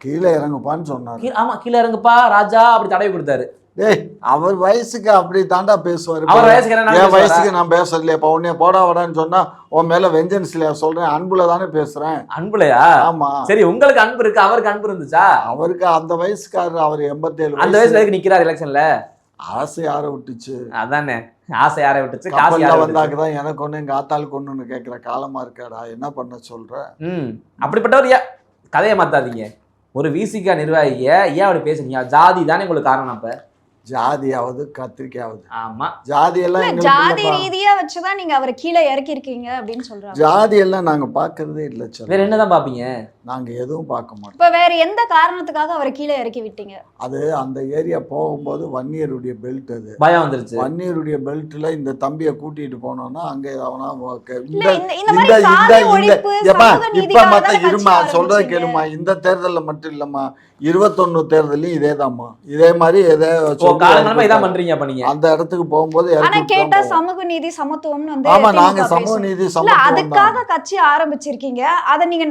கீழே இறங்குப்பான்னு சொன்னாரு. ஆமா, கீழே இறங்குப்பா ராஜா அப்படி தடவை கொடுத்தாரு. டேய், அவர் வயசுக்கு அப்படி தாண்டா பேசுவாரு. அவர் வயசுக்கு என்ன என் பேசுவாரா? வயசுக்கு நான் பேசலையே. இப்ப உன்னைய போடா வடான்னு சொன்னா உன் மேல வெஞ்சன்ஸ்லயா சொல்றேன்? அன்புல தானே பேசுறேன். அன்புலையா? ஆமா, சரி, உங்களுக்கு அன்பு இருக்கு, அவருக்கு அன்பு இருந்துச்சா? அவருக்கு அந்த வயசுக்காரர். அவர் 87 அந்த வயசுல எதுக்கு நிக்கிறாரு எலெக்ஷன்ல? ஆசை யார விட்டுச்சு? அதானே, ஆசை யாரை விட்டுச்சு, காசு கப்பல்ல யாரை விட்டுச்சு? வந்தாக்குதான் எனக்கு ஒண்ணு எங்க ஆத்தாளுக்கு ஒண்ணுன்னு கேட்கிற காலமா இருக்காடா. என்ன பண்ண சொல்ற? அப்படிப்பட்டவர் கதையை மாத்தாதீங்க. ஒரு விசிகா நிர்வாகிய ஏன் அப்படி பேசுறீங்க? ஜாதி தானே உங்களுக்கு காரணம். அப்ப ஜாதியாவது கத்திரிக்காவது. ஆமா, ஜாதி எல்லாம் இல்ல, எங்களுக்கு ஜாதி இல்லப்பா. ரீதியா வச்சுதான் நீங்க அவரை கீழே இறக்கி இருக்கீங்க அப்படின்னு சொல்றாங்க. ஜாதி எல்லாம் நாங்க பாக்குறதே இல்ல. வேற என்னதான் பாப்பீங்க? நாங்க எதுவும் பார்க்க மாட்டோம். இப்ப வேற எந்த காரணத்துக்காக அவரை கீழே இறக்கி விட்டீங்க? அது அந்த ஏரியா போகும்போது வன்னியருடைய பெல்ட். அது பயம் வந்துருச்சு. வன்னியருடைய பெல்ட்ல இந்த தம்பியை கூட்டிட்டு போனோம்னா அங்க அவனா இல்ல, இந்த மாதிரி சாதி ஒழிப்பு, சமூக இப்ப நீதிக்காக மத்த தானே இருமா கட்சி சொல்றத ஆரம்பிச்சீங்க. கேளுமா. இந்த தேர்தல்ல மட்டும் இல்லம்மா, 21 தேர்தலையும் இதேதாம்மா. இதே மாதிரி காலங்காலமா இதான் பண்றீங்க அப்ப நீங்க. அந்த இடத்துக்கு போகும்போது ஆனா இறக்கி விட்டு கேட்டா தான் போவோம். சமூக நீதி சமத்துவம்னு வந்து ஆமா, திமுக நாங்க சமூக பேசும். நீதி இல்ல, சமத்துவம் தான். அதுக்காக கட்சி ஆரம்பிச்சிருக்கீங்க. அத நீங்க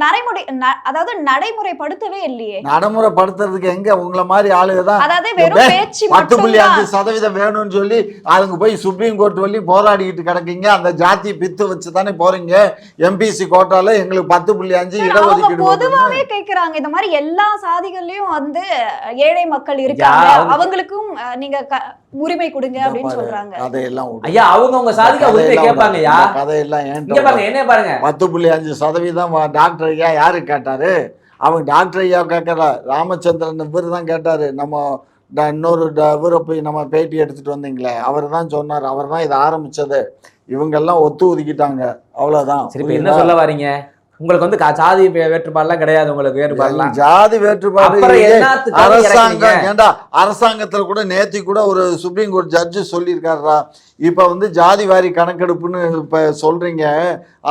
அதாவது நடைமுறைப்படுத்தவே இல்லையே. நடைமுறைப்படுத்துறதுக்கு எங்க உங்களை மாதிரி ஆளுங்க தான். அதாவது வெறும் பேச்சு மட்டும் 10.5% வேணும்னு சொல்லி அதுங்க போய் சுப்ரீம் கோர்ட் வழி போராடிக்கிட்டு கிடக்கீங்க. அந்த ஜாதி பித்து வச்சு தானே போறீங்க. எம்பிசி கோட்டால எங்களுக்கு 10.5 இடஒதுக்கீடு பொதுவாவே கேக்குறாங்க. இந்த மாதிரி எல்லா சாதிகள்லயும் வந்து ஏழை மக்கள் இருக்காங்க, அவங்களுக்கும் நீங்க உரிமை கொடுங்க அப்படின்னு சொல்றாங்க. கதையெல்லாம் ஐயா, அவங்க சாதிக்க உரிமை கேட்பாங்கய்யா. கதையெல்லாம் இங்க பாருங்க, என்ன பாருங்க, 10.5% டாக்டர் ஐயா யாரு கேட்டாரு? அவங்க டாக்டர் ஐயா கேட்கல, ராமச்சந்திரன் இவர் தான் கேட்டாரு. நம்ம இன்னொரு இவரை போய் நம்ம பேட்டி எடுத்துட்டு வந்தீங்களே, அவர் தான் சொன்னார். அவர் தான் இதை ஆரம்பிச்சது. இவங்கெல்லாம் ஒத்து ஒதுக்கிட்டாங்க, அவ்வளவுதான். சரி, இப்ப என்ன சொல்ல வரீங்க? உங்களுக்கு வந்து சாதி வேற்றுப்பாடுலாம் கிடையாது. உங்களுக்கு வேறுபாடுலாம் ஜாதி வேற்றுப்பாடு அப்புறம் என்னத்துக்காக அரசாங்கம். இறக்குறீங்க? ஏண்டா அரசாங்கத்துல கூட நேத்தி கூட ஒரு சுப்ரீம் கோர்ட் ஜட்ஜு சொல்லியிருக்காருடா. இப்ப வந்து ஜாதி வாரி கணக்கெடுப்புன்னு இப்ப சொல்றீங்க.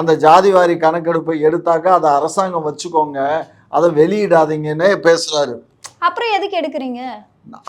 அந்த ஜாதி வாரி கணக்கெடுப்பை எடுத்தாக்கா அதை அரசாங்கம் வச்சுக்கோங்க, அதை வெளியிடாதீங்கன்னு பேசுறாரு. அப்புறம் எதுக்கு எடுக்கிறீங்க?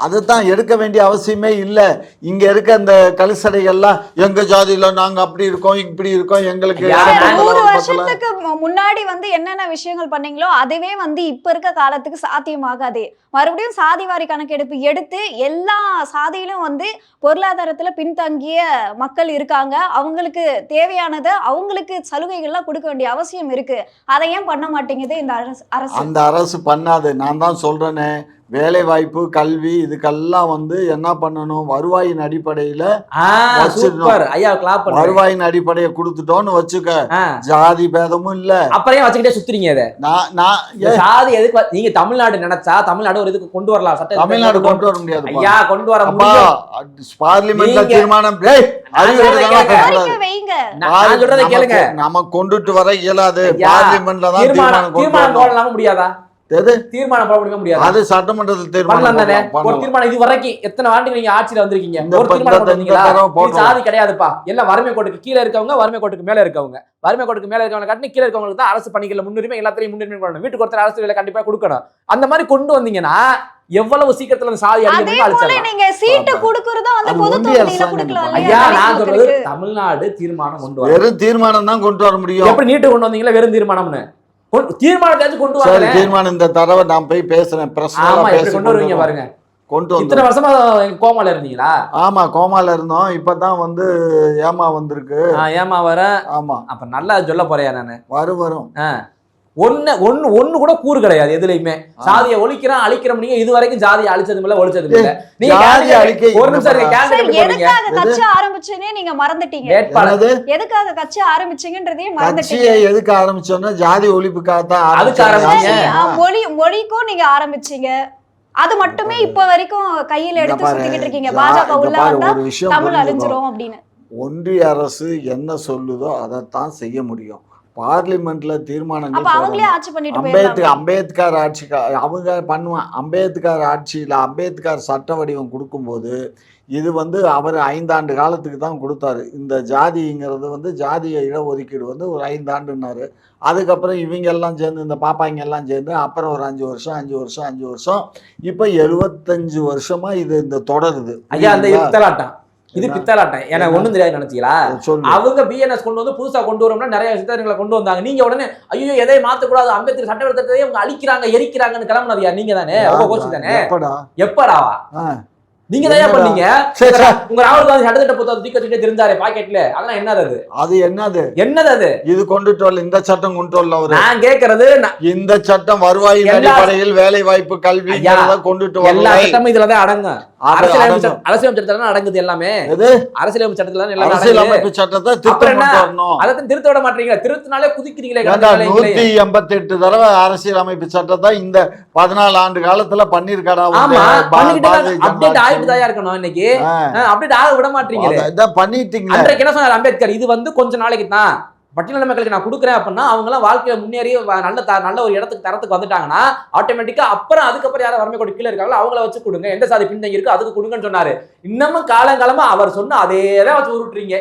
அதுதான் எடுக்க வேண்டிய அவசியமே இல்லை. இங்க இருக்க அந்த கலிசடைகள்லாம் எங்க ஜாதியில நாங்க அப்படி இருக்கோம் இப்படி இருக்கோம் எங்களுக்கு 100 வருஷத்துக்கு முன்னாடி வந்து என்னென்ன விஷயங்கள் பண்ணீங்களோ அதுவே வந்து இப்ப இருக்க காலத்துக்கு சாத்தியமாகாது. மறுபடியும் சாதிவாரி கணக்கெடுப்பு எடுத்து எல்லா சாதியிலும் வந்து பொருளாதாரத்துல பின்தங்கிய மக்கள் இருக்காங்க, அவங்களுக்கு தேவையானதை அவங்களுக்கு சலுகைகள்லாம் கொடுக்க வேண்டிய அவசியம் இருக்கு. அதை ஏன் பண்ண மாட்டேங்குது இந்த அரசு? அந்த அரசு பண்ணாது. நான் தான் சொல்றேனே, வேலை வாய்ப்பு கல்வி இதுக்கெல்லாம் வந்து என்ன பண்ணணும், வருவாயின் அடிப்படையில வருவாயின் அடிப்படையை கொடுத்துட்டோம்னு வச்சுக்க, ஜாதி பேதமும் இல்ல. அப்புறம் வச்சுக்கிட்டே சுத்துறீங்க. ஜாதி எதுக்கு? நீங்க தமிழ்நாடு நினைச்சா தமிழ்நாடு ஒரு இதுக்கு கொண்டு வரலாம். தமிழ்நாடு கொண்டு வர முடியாது ஐயா, கொண்டு வர முடியும். பார்லிமெண்ட்ல தீர்மானம் நம்ம கொண்டுட்டு வர இயலாது. பார்லிமெண்ட்ல தான் தீர்மானம் போடலாம். முடியாதா? தீர்மானம் போட முடியாது. அது சட்டமன்றத்தில் தீர்மானம் இது வரைக்கும் எத்தனை ஆண்டு நீங்க ஆட்சியில வந்திருக்கீங்க? ஒரு தீர்மானம் சாதி கிடையாதுப்பா. எல்லாம் வறுமை கோட்டுக்கு கீழே இருக்கவங்க, வறுமை கோட்டுக்கு மேல இருக்கவங்க, வறுமை கோட்டுக்கு மேல இருக்கவங்க காட்டி கீழே இருக்கவங்களுக்கு தான் அரசு பணிகளை முன்னுரிமை, எல்லாத்தையும் முன்னுரிமை பண்ணணும். வீட்டுக்கு ஒருத்தர் அரசு வேலை கண்டிப்பா கொடுக்கணும். அந்த மாதிரி கொண்டு வந்தீங்கன்னா எவ்வளவு சீக்கிரத்துல அந்த சாதி அடிப்படையில் நீங்க சீட்டு கொடுக்கறதா வந்து பொது தொகுதியில கொடுக்கலாம். ஐயா, நான் சொல்றது தமிழ்நாடு தீர்மானம் கொண்டு வர. வெறும் தீர்மானம் தான் கொண்டு வர முடியும். எப்படி நீட்டு கொண்டு வந்தீங்களா? வெறும் தீர்மானம்னு தீர்மானத்தாச்சும் கொண்டு சரி வாங்க. தீர்மானம் இந்த தடவை நான் போய் பேசுறேன் ஆமா, எப்படி கொண்டு வருவீங்க பாருங்க. கொண்டு இத்தனை வந்து வருஷமா கோமால இருந்தீங்களா? ஆமா கோமால இருந்தோம், இப்பதான் வந்து ஏமா வந்திருக்கு. ஏமா வர? ஆமா அப்ப நல்லா சொல்ல போறேன் நானு. வரும் ஒண்ணு கூட கூறு கிடையாது எதுலயுமே. சாதியை ஒழிக்கிறோம் அழிக்கிறோம். நீங்க இது வரைக்கும் ஜாதியை அழிச்சதும் இல்ல ஒழிச்சதும் இல்ல. நீங்க ஒரு நிமிஷம் எதுக்காக கட்சி ஆரம்பிச்சேனே நீங்க மறந்துட்டீங்க. எதுக்காக கட்சி ஆரம்பிச்சீங்கன்றதையும் மறந்துட்டீங்க. எதுக்கு ஆரம்பிச்சோம்னா ஜாதி ஒழிப்புக்காக தான் அதுக்கு ஆரம்பிச்சீங்க. மொழிக்கும் நீங்க ஆரம்பிச்சீங்க. அது மட்டுமே இப்ப வரைக்கும் கையில எடுத்து சுத்திக்கிட்டு இருக்கீங்க. பாஜக உள்ள வந்தா தமிழ் அழிஞ்சிரும் அப்படின்னு. ஒன்றிய அரசு என்ன சொல்லுதோ அதைத்தான் செய்ய முடியும். பார்லிமெண்ட்ல தீர்மானங்கள் அம்பேத்கர் ஆட்சி அவங்க பண்ணுவான். அம்பேத்கர் ஆட்சியில் அம்பேத்கர் சட்ட வடிவம் கொடுக்கும்போது இது வந்து அவர் 5 ஆண்டு காலத்துக்கு தான் கொடுத்தாரு. இந்த ஜாதிங்கிறது வந்து ஜாதிய இடஒதுக்கீடு வந்து ஒரு 5 ஆண்டுன்னாரு. அதுக்கப்புறம் இவங்க எல்லாம் சேர்ந்து இந்த பாப்பாங்க எல்லாம் சேர்ந்து அப்புறம் ஒரு 5 வருஷம் இப்போ 75 வருஷமா இது இந்த தொடருது. ஐயா அந்த இது பித்தலாட்டம். எனக்கு ஒண்ணும் தெரியாது நினைச்சீங்களா? அவங்க பிஎன்எஸ் கொண்டு வந்து புதுசா கொண்டு வரோம்னா நிறைய சித்தர்களை கொண்டு வந்தாங்க. நீங்க உடனே ஐயோ எதையும் மாத்தக்கூடாது, அம்பேத்கர் சட்டத்தை அவங்க அழிக்கிறாங்க எரிக்கிறாங்கன்னு கிளம்புனது நீங்க தானே? கோஷி தானே? எப்படாவா நீங்க தான் பண்ணீங்க? உங்க ராகுல் காந்தி சட்டத்திட்ட புத்தகம் தூக்கி வச்சுட்டு இருந்தாரு பாக்கெட்ல. அதெல்லாம் என்னது? அது என்னது இது கொண்டுட்டு வரல. இந்த சட்டம் கொண்டு வரல. அவரு நான் கேக்குறது இந்த சட்டம் வருவாயின் அடிப்படையில் வேலை வாய்ப்பு கல்வி கொண்டுட்டு வரல. எல்லா சட்டமும் இதுலதான் அடங்கும். அரசியலமைப்பு சட்டத்துல அடங்குது எல்லாமே. அரசியலமைப்பு சட்டத்துல அரசியலமைப்பு சட்டத்தை திருத்த விட மாட்டீங்க. திருத்தினாலே குதிக்கிறீங்களே. 188 தடவை அரசியலமைப்பு சட்டத்தை இந்த 14 ஆண்டு காலத்துல பண்ணிருக்காடா. இருக்கணும் இன்னைக்கு அப்டேட் ஆக விட மாட்டீங்க. பண்ணிட்டீங்க. அன்றைக்கு என்ன சொன்னார் அம்பேத்கர்? இது வந்து கொஞ்ச நாளைக்கு தான் பட்டியல மக்களுக்கு நான் கொடுக்குறேன் அப்படின்னா அவங்க எல்லாம் வாழ்க்கையில முன்னேறி நல்ல ஒரு இடத்துக்கு தரத்துக்கு வந்துட்டாங்கன்னா ஆட்டோமேட்டிக்கா அப்புறம் அதுக்கப்புறம் யாரும் வறுமை கோடு கீழே இருக்காங்களோ அவங்கள வச்சு கொடுங்க. எந்த சாதி பின்தங்கி இருக்கு அதுக்கு கொடுங்கன்னு சொன்னாரு. இன்னமும் காலங்காலமா அவர் சொன்ன அதேதான் வச்சு உருட்டுறீங்க.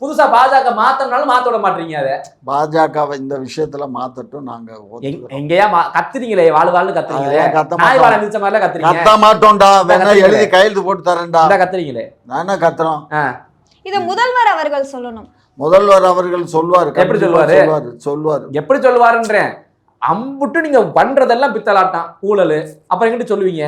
புதுசா பாஜக மாத்தனாலும் மாத்த விட மாட்டீங்க. அதை பாஜகவை இந்த விஷயத்துல மாத்தட்டும். நாங்க எங்கயா கத்துறீங்களே வாழ்வாள்னு கத்துறீங்களே. நாய் வாழ மிச்ச மாதிரிலாம் கத்துறீங்க. கத்த மாட்டோம்டா. வேணா எழுதி கையெழுத்து போட்டு தரேன்டா. கத்துறீங்களே. நானே கத்துறோம். இத முதல்வர் அவர்கள் சொல்லணும். முதல்வர் அவர்கள் சொல்வார். எப்படி சொல்லுவாரு? எப்படி சொல்லுவாருன்றேன். அம்புட்டு நீங்க பண்றதெல்லாம் பித்தலாட்டம் ஊழல். அப்புறம் எங்கிட்ட சொல்லுவீங்க?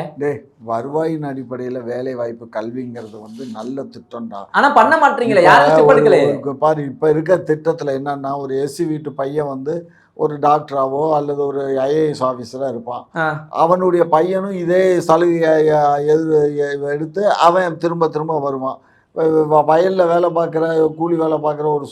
வருவாயின் அடிப்படையில வேலை வாய்ப்பு கல்விங்கிறது வந்து நல்ல திட்டம்டா. ஆனா பண்ண மாட்டீங்களே. யாரும் பாரு இப்ப இருக்க திட்டத்துல என்னன்னா ஒரு எஸ்சி வீட்டு பையன் வந்து ஒரு டாக்டராவோ அல்லது ஒரு ஐஏஎஸ் ஆஃபீஸரா இருப்பான். அவனுடைய பையனும் இதே சலுகையை எடுத்து அவன் திரும்ப வருவான். வயலில் வேலை பார்க்குற கூலி வேலை பார்க்குற ஒரு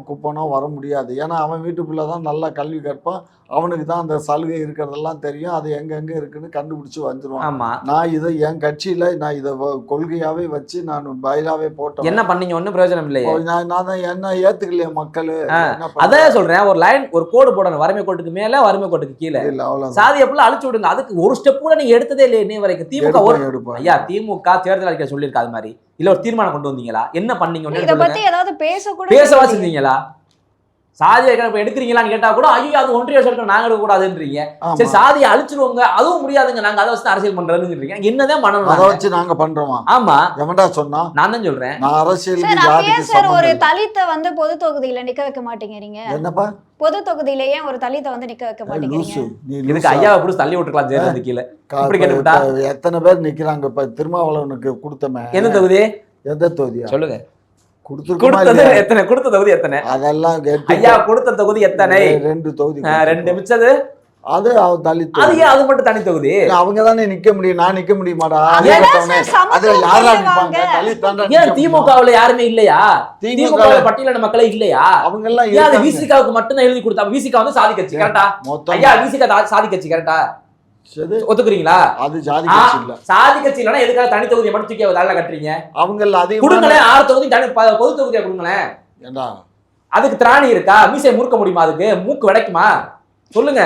குப்பனோ வர முடியாது. ஏன்னா அவன் வீட்டுக்குள்ளே தான் நல்லா கல்வி கற்பான். அவனுக்கு தான் அந்த சலுகை இருக்கிறதெல்லாம் தெரியும். அது எங்கெங்கே இருக்குன்னு கண்டுபிடிச்சி வந்துடுவான். நான் இதை என் கட்சியில் நான் இதை கொள்கையாகவே வச்சு நான் பயிலாவே போட்டேன். என்ன பண்ணீங்க? ஒன்றும் பிரயோஜனம் இல்லையே. நான் தான் என்ன ஏற்றுக்கலையே மக்கள். அதான் சொல்கிறேன். ஒரு லைன் ஒரு கோடு போடணும். வறுமை கோட்டுக்கு மேலே வறுமை கோட்டுக்கு கீழே இல்லை. அவ்வளோ சாதி எப்படிலாம் அழிச்சு விடுங்க. அதுக்கு ஒரு ஸ்டெப் கூட நீங்கள் எடுத்ததே இல்லையே இன்னை வரைக்கும். திமுக எடுப்போம். ஐயா திமுக தேர்தல் அறிக்கை சொல்லியிருக்கா அது மாதிரி? இல்ல ஒரு தீர்மானம் கொண்டு வந்தீங்களா? என்ன பண்ணீங்க? இத பத்தி ஏதாவது பேசவா செஞ்சீங்களா? சாதியை எடுக்கிறீங்களான்னு கேட்டா கூட ஐயோ அது ஒன்றிய அரசு நாங்க எடுக்க கூடாதுன்றீங்க. சரி சாதியை அழிச்சிருவோங்க அதுவும் முடியாதுங்க நாங்க அதை வச்சு அரசியல் பண்றதுன்றீங்க. என்னதான் பண்ணணும்? அதை வச்சு நாங்க பண்றோமா? ஆமா எவன்டா சொன்னா? நான் தான் சொல்றேன். நான் அரசியல் ஒரு தலித்தை வந்து பொது தொகுதியில நிக்க வைக்க மாட்டேங்கிறீங்க. என்னப்பா பொது தொகுதியிலேயே ஒரு தலித்தை வந்து நிக்க வைக்க மாட்டேங்கிறீங்க? இதுக்கு ஐயாவை புடிச்சு தள்ளி விட்டுக்கலாம் ஜெயலலிதா கீழே. எத்தனை பேர் நிக்கிறாங்க? இப்ப திருமாவளவனுக்கு கொடுத்தமே எந்த தொகுதி? எந்த தொகுதியா சொல்லுங்க? கொடுத்த தொகுதி எத்தனை? அதெல்லாம் ஐயா கொடுத்த தொகுதி எத்தனை? 2 தொகுதி. 2 மிச்சது அது தலித். அது மட்டும் தனி தொகுதி. அவங்க தானே நிக்க முடியும். நான் நிக்க முடியுமாடா? திமுகவுல யாருமே இல்லையா? திமுக பட்டியலின மக்களே இல்லையா? அவங்க எல்லாம் விசிகாவுக்கு மட்டும் தான் எழுதி கொடுத்தாங்க. விசிகா வந்து சாதி கட்சி கரெக்டா? ஐயா விசிகா சாதி கட்சி கரெக்டா? ஒத்துக்குறீங்களா? அது ஜாதி கட்சி இல்ல. சாதி கட்சி இல்லனா எதுக்காக தனி தொகுதியை மட்டும் தூக்கி தாள கட்டுறீங்க? அவங்க எல்லாம் அதிகமா கொடுங்களே 6 தொகுதி தனி பொது தொகுதியா கொடுங்களே. ஏண்டா அதுக்கு திராணி இருக்கா? மீசை முறுக்க முடியுமா? அதுக்கு மூக்கு வடைக்குமா? சொல்லுங்க.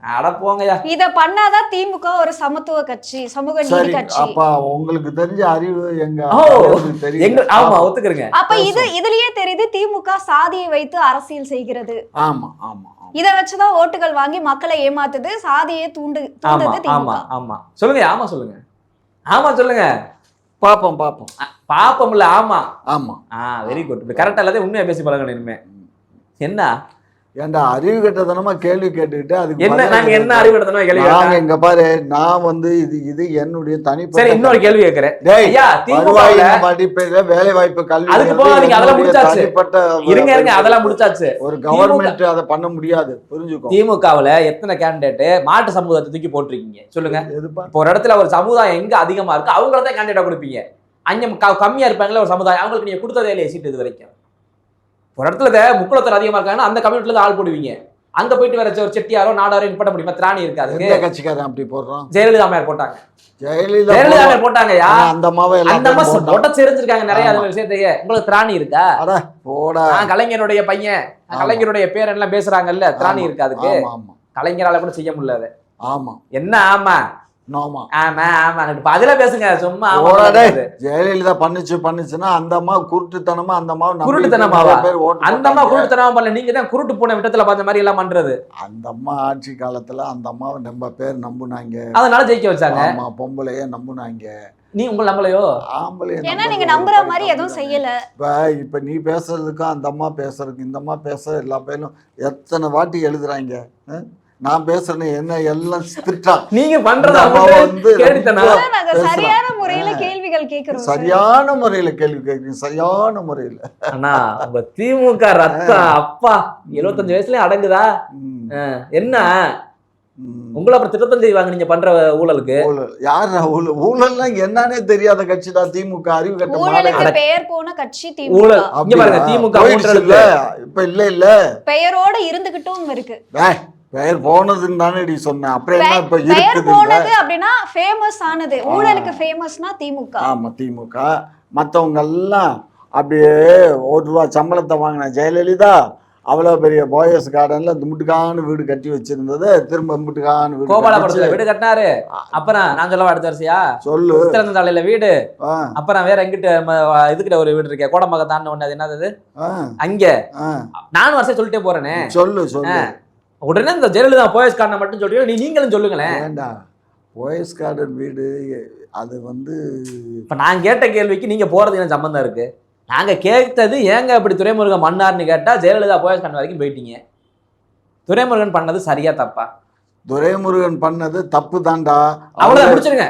அட போங்கயா. இத பண்ணாதான் திமுக ஒரு சமத்துவ கட்சி, சமூக நீதி கட்சி. அப்ப உங்களுக்கு தெரிஞ்ச அறிவு எங்க ஆமா ஒத்துக்குறீங்க. அப்ப இதுலயே தெரியுது திமுக சாதியை வைத்து அரசியல் செய்கிறது. ஆமா ஆமா. இத வச்சுதான் ஓட்டுகள் வாங்கி மக்களை ஏமாத்துது, சாதியை தூண்டுது திமுக. ஆமா ஆமா சொல்லுங்க. ஆமா சொல்லுங்க. ஆமா சொல்லுங்க. பாப்போம்ல. ஆமா ஆமா. Very good. கரெக்டா எல்லாத்தையும் உண்மையா பேசி பழகணும் இனிமே. என்ன ஏன்டா அறிவு கட்டத்தனமா கேள்வி கேட்டுக்கிட்டு அதுக்கு என்ன பதில் நாங்க என்ன அறிவு எடுத்தனோ கேள்வி நாங்க கேட்டா? இங்க பாரு, நான் வந்து இது என்னுடைய சரி தனிப்பட்ட இன்னொரு கேள்வி கேட்கிறேன். டேய், ஐயா திமுக வருவாய் படிப்பையில வேலை வாய்ப்பு கல்வி அதுக்கு போகாதீங்க, அதெல்லாம் முடிச்சாச்சு. தனிப்பட்ட இருங்க அதெல்லாம் முடிச்சாச்சு. ஒரு கவர்மெண்ட் அதை பண்ண முடியாது, புரிஞ்சுக்கோ. திமுகவுல எத்தனை கேண்டிடேட் மாட்டு சமூகத்தை தூக்கி போட்டிருக்கீங்க சொல்லுங்க. எதுப்பா இப்போ ஒரு இடத்துல ஒரு சமுதாயம் எங்க அதிகமா இருக்கு அவங்கள தான் கேண்டிடேட்டா கொடுப்பீங்க. அங்க கம்மியா இருப்பாங்களே ஒரு சமுதாயம், அவங்களுக்கு நீங்க கொடுத்ததே இல்லையே சீட்டு இது வரைக்கும். ஒரு இடத்துல முக்குளத்தர் அதிகமா இருக்காங்கன்னா அந்த கம்யூனிட்டில தான் ஆள் போடுவீங்க. அங்க போயிட்டு வர ஒரு செட்டியாரோ நாடாரோ பண்ண முடியுமா? திராணி இருக்காது. எந்த கட்சிக்காரன் அப்படி போடுறான்? ஜெயலலிதா அம்மையார் போட்டாங்க. ஜெயலலிதா அம்மையார் போட்டாங்கயா. அந்த அம்மாவை அந்த அம்மா போட்ட தெரிஞ்சிருக்காங்க நிறைய விஷயத்தையே. உங்களுக்கு திராணி இருக்கா? போடா, கலைஞருடைய பையன், கலைஞருடைய பேர் எல்லாம் பேசுறாங்கல்ல, திராணி இருக்கா அதுக்கு? கலைஞரால கூட செய்ய முடியல. ஆமா என்ன ஆமா ஆமா ஆமா ஆமா பதில பேசுங்க சும்மா. ஜெயலலிதா பண்ணுச்சுன்னா அந்த அம்மா குருட்டுத்தனமா, அந்த அம்மா குருட்டுத்தனமாவா? அந்த அம்மா குருட்டுத்தனமா பண்ணல, நீங்க தான் குருட்டு போன விட்டத்துல பார்த்த மாதிரி எல்லாம் பண்றது. அந்த அம்மா ஆட்சி காலத்துல அந்த அம்மாவை நம்ம பேர் நம்புனாங்க, அதனால ஜெயிக்க வச்சாங்க. ஆமா, பொம்பளைய நம்புனாங்க. நீ உங்களை நம்பலையோ? ஆம்பளைய ஏன்னா நீங்க நம்புற மாதிரி எதுவும் செய்யல. இப்ப நீ பேசுறதுக்கும் அந்த அம்மா பேசுறதுக்கு இந்த அம்மா பேசுற எல்லா பேரும் எத்தனை வாட்டி எழுதுறாங்க. நான் பேசுறேன்னு என்ன எல்லாம் திட்டான். நீங்க பண்றது வந்து சரியான முறையில கேள்விகள் கேக்குறோம். சரியான முறையில கேள்வி கேட்குறீங்க, சரியான முறையில. அண்ணா உங்க திமுக ரத்தம் அப்பா 75 வயசுலயே அடங்குதா என்ன? உங்களை அப்புறம் திட்டத்தம் செய்வாங்க நீங்க பண்ற ஊழலுக்கு. யாரா ஊழல்லாம் என்னன்னே தெரியாத கட்சி தான் திமுக. அறிவு கட்ட பெயர் போன கட்சி ஊழல். இங்க பாருங்க திமுக இப்ப இல்ல பெயரோட இருந்துகிட்டும் இருக்கு. பெயர் போனதுன்னு தானே சொன்னேன். அப்புறம் என்ன இப்ப பெயர் போனது அப்படின்னா ஃபேமஸ் ஆனது. ஊழலுக்கு ஃபேமஸ்னா திமுக. ஆமா திமுக. மத்தவங்க எல்லாம் அப்படியே ₹1 சம்பளத்தை வாங்கின ஜெயலலிதா அவ்வளோ பெரிய போயஸ் கார்டன்ல முட்டுக்கான வீடு கட்டி வச்சிருந்தது. திரும்ப முட்டுக்கான வீடு கோபாலபுரத்துல வீடு கட்டினாரு. அப்புறம் நான் சொல்ல அடுத்த வரிசையா சொல்லு. தலையில வீடு, அப்புறம் வேற எங்கிட்ட இதுக்கிட்ட ஒரு வீடு இருக்கே கோடம்பாக்கத்தான்னு ஒண்ணு, அது என்னது அங்க. நானும் வருஷம் சொல்லிட்டே போறேனே. சொல்லு சொல்லு. உடனே இந்த ஜெயலலிதா போயஸ் கார்டனை மட்டும் சொல்றீங்க, நீங்களும் சொல்லுங்களேன். வேண்டாம், போயஸ் கார்டன் வீடு அது வந்து இப்ப நான் கேட்ட கேள்விக்கு நீங்க போறது என்ன சம்பந்தம் இருக்கு? நாங்க கேட்டது ஏங்க அப்படி துரைமுருகன் பண்ணார்னு கேட்டா ஜெயலலிதா போயஸ் கார்டன் வரைக்கும் போயிட்டீங்க. துரைமுருகன் பண்ணது சரியா தப்பா? துரைமுருகன் பண்ணது தப்பு தான்டா. அவ்வளவுதான் முடிச்சிருங்க.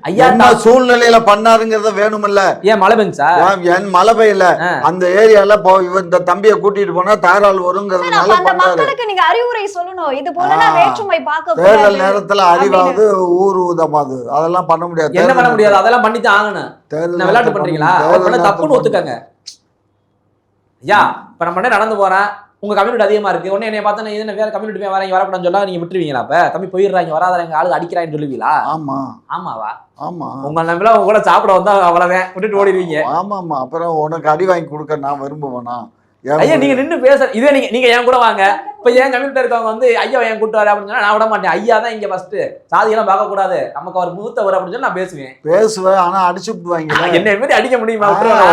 ஐயா சூழ்நிலையில பண்ணாருங்கிறத வேணுமில்ல. ஏன் மழை பெஞ்சா? என் மழை பெய்யல அந்த ஏரியால இந்த தம்பியை கூட்டிட்டு போனா தாராள் வருங்கிறதுனால மக்களுக்கு நீங்க அறிவுரை சொல்லணும். இது போல வேற்றுமை பார்க்க தேர்தல் நேரத்துல அறிவாவது ஊர் ஊதமாது அதெல்லாம் பண்ண முடியாது. என்ன பண்ண முடியாது? அதெல்லாம் பண்ணித்தான் ஆகணும். தேர்தல் விளையாட்டு பண்றீங்களா? தப்புன்னு ஒத்துக்காங்க. ஐயா இப்ப நம்ம நடந்து போறேன், உங்க கம்யூனிட்டி அதிகமா இருக்கு, உடனே என்னைய பார்த்தா என்ன வேற கம்யூனிட்டி போய் வரீங்க வரக்கூடாதுன்னு சொன்னா நீங்க விட்டுருவீங்களா? அப்ப தம்பி போயிடுறாங்க வராத எங்க ஆளு அடிக்கிறான்னு சொல்லுவீங்களா? ஆமா ஆமாவா? ஆமா. உங்க நம்பல உங்க கூட சாப்பிட வந்தா அவ்வளவுதான் விட்டுட்டு ஓடிடுவீங்க. ஆமா ஆமா. அப்புறம் உனக்கு அடி வாங்கி கொடுக்க நான் விரும்புவேனா? ஐயா நீங்க நின்று பேச இதே நீங்க என் கூட வாங்க. இப்ப என் கம்யூனிட்டி இருக்கவங்க வந்து ஐயா என் கூட்டு வர அப்படின்னு சொன்னா நான் விட மாட்டேன். ஐயா தான் இங்க ஃபர்ஸ்ட், சாதியெல்லாம் பார்க்க கூடாது, நமக்கு அவர் மூத்தவர் அப்படின்னு சொல்லி நான் பேசுவேன். ஆனா அடிச்சு விட்டுவாங்க. என்ன மீறி அடிக்க முடியுமா?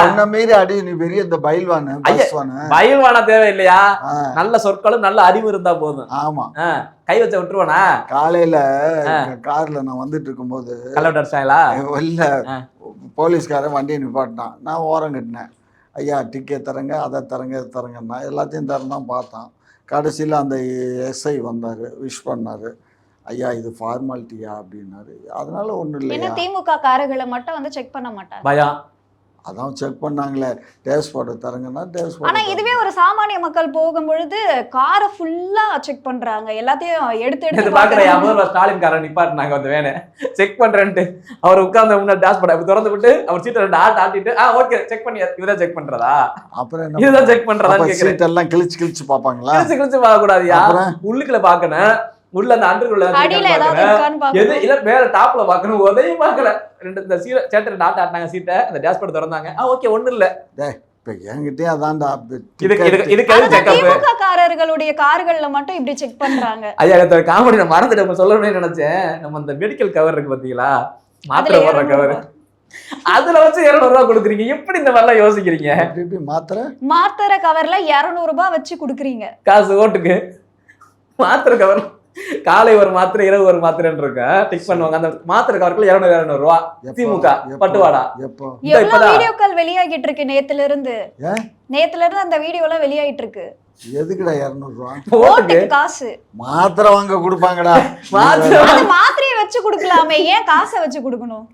உன்ன மீறி அடி, நீ பெரிய இந்த பயில்வானு. பயில்வானா தேவை இல்லையா? நல்ல சொற்களும் நல்ல அறிவு இருந்தா போதும். ஆமா. கை வச்ச விட்டுருவானா? காலையில கார்ல நான் வந்துட்டு இருக்கும்போது இல்ல போலீஸ்காரன் வண்டியை நிப்பாட்டினான். நான் ஓரம் கட்டினேன். ஐயா டிக்கெட் தரங்க, அதை தரங்க, இதை தரங்கன்னா எல்லாத்தையும் தரதான் பார்த்தான். கடைசியில் அந்த எஸ்ஐ வந்தார், விஷ் பண்ணார். ஐயா இது ஃபார்மாலிட்டியா அப்படின்னாரு. அதனால ஒன்றும் இல்லை. திமுக காரர்களை மட்டும் வந்து செக் பண்ண மாட்டாங்க. பயம் அதான் செக் பண்ணாங்களே, டேஸ்ட் போட்டு தரங்கன்னா டேஸ்ட் போட்டு. ஆனா இதுவே ஒரு சாமானிய மக்கள் போகும்பொழுது காரை ஃபுல்லா செக் பண்றாங்க, எல்லாத்தையும் எடுத்து பாக்குறேன். ஸ்டாலின் காரன் நிப்பாட்டினாங்க வந்து வேணே செக் பண்றேன்ட்டு. அவர் உட்கார்ந்து முன்னாடி டேஷ் போர்ட் அப்படி திறந்து விட்டு அவர் சீட்டை 2 ஆட்டிட்டு ஓகே செக் பண்ணி இதுதான் செக் பண்றதா? அப்புறம் இதுதான் செக் பண்றதா? சீட் எல்லாம் கிழிச்சு பாப்பாங்களா? கிழிச்சு பார்க்க கூடாதியா? உள்ளுக்குள்ள பாக்கணும், உள்ள அந்த அண்டர்குள்ள எது இல்ல மேல டாப்ல பாக்கணும், உதயம் பாக்கல. இந்த சேட்டர் டாட் ஆட்டினாங்க சீட்டை, அந்த டேஷ்போர்ட் திறந்தாங்க. ஓகே ஒண்ணு இல்ல. இப்ப என்கிட்டயே அதான்டா திமுக காரர்களுடைய கார்கள்ல மட்டும் இப்படி செக் பண்றாங்க. ஐயா காமெடி நான் மறந்துட்டு சொல்லணும்னு நினைச்சேன். நம்ம இந்த மெடிக்கல் கவர் இருக்கு பாத்தீங்களா, மாத்திரை போடுற கவர், அதுல வச்சு 200 ரூபாய் கொடுக்குறீங்க. எப்படி இந்த மாதிரிலாம் யோசிக்கிறீங்க? மாத்திரை கவர்ல 200 ரூபாய் வச்சு கொடுக்குறீங்க காசு ஓட்டுக்கு. மாத்திரை கவர் காலை ஒரு மாத்திரை இரவு ஒரு மாத்திரைன்னு இருக்க டிக் பண்ணுவாங்க. அந்த மாத்திரை கவர்க்குள்ள 200 ரூபாய். திமுக பட்டுவாடா. எவ்வளவு வீடியோக்கள் வெளியாகிட்டு இருக்கு நேத்துல இருந்து அந்த வீடியோ எல்லாம் வெளியாகிட்டு இருக்கு. எதுக்குடா 200 ரூபா? ஓட்டுக்கு காசு மாத்திரை வாங்க கொடுப்பாங்கடா. மாத்திரை அது மாத்திரையை வச்சு கொடுக்கலாமே, ஏன் காசை வச்சு கொடுக்கணும்?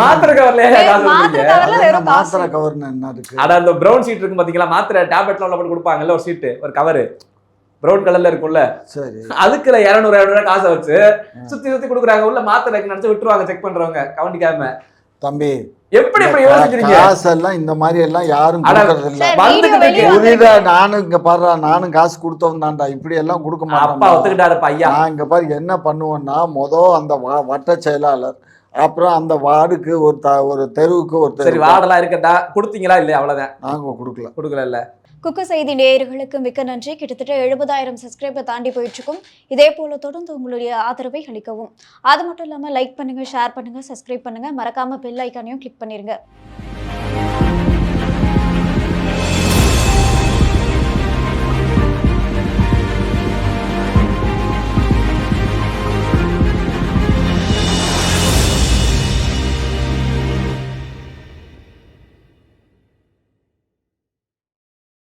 மாத்திரை கவர்ல மாத்திரை கவர்ல வெறும் காசு. மாத்திரை கவர்னு என்ன இருக்கு? அட அந்த பிரவுன் ஷீட் இருக்கு பாத்தீங்களா, மாத்திரை டேப்லெட்ல உள்ள போட்டு கொடுப்பாங்கல்ல, ஒரு ஷீட், ஒரு கவர் பிரவுன் கலர்ல இருக்கும்ல, சரி அதுக்குல 200 காசை வச்சு சுத்தி சுத்தி கொடுக்குறாங்க. உள்ள மாத்திரை நினைச்சு விட்டுருவாங்க செக் பண்றவங்க கவனிக்காம. தம்பி, எப்படி இப்படி யோசிக்கிறீங்க? காசெல்லாம் இந்த மாதிரி எல்லாம் யாரும் கொடுக்கறது இல்ல. சரி, வந்துகிட்டு வீடியோ வெளிய இருக்கு. புரியுதா? நானும் இங்க பாரு, நானும் காசு கொடுத்தவன் தான்டா. இப்படி எல்லாம் கொடுக்க அப்பா மாட்டேன். ஒத்துக்கிட்டாரு ஐயா. நான் இங்க பாரு என்ன பண்ணுவேன்னா, அந்த வட்ட செயலாளர், அப்புறம் அந்த வார்டுக்கு ஒரு தெருவுக்கு ஒரு சரி, தெரு. வார்டெல்லாம் இருக்கட்டா, கொடுத்தீங்களா இல்லையா? அவ்வளவுதான், நாங்க கொடுக்கல. கொடுக்கல இல்ல. குக்கு செய்தி நேயர்களுக்கு மிக்க நன்றி. கிட்டத்தட்ட 70,000 சப்ஸ்கிரைபர் தாண்டி போயிட்டு இருக்கும். இதே போல தொடர்ந்து உங்களுடைய ஆதரவை அளிக்கவும். அது மட்டும் இல்லாமல் லைக் பண்ணுங்க, ஷேர் பண்ணுங்க, சப்ஸ்கிரைப் பண்ணுங்க, மறக்காம பெல் ஐக்கானையும் கிளிக் பண்ணிருங்க.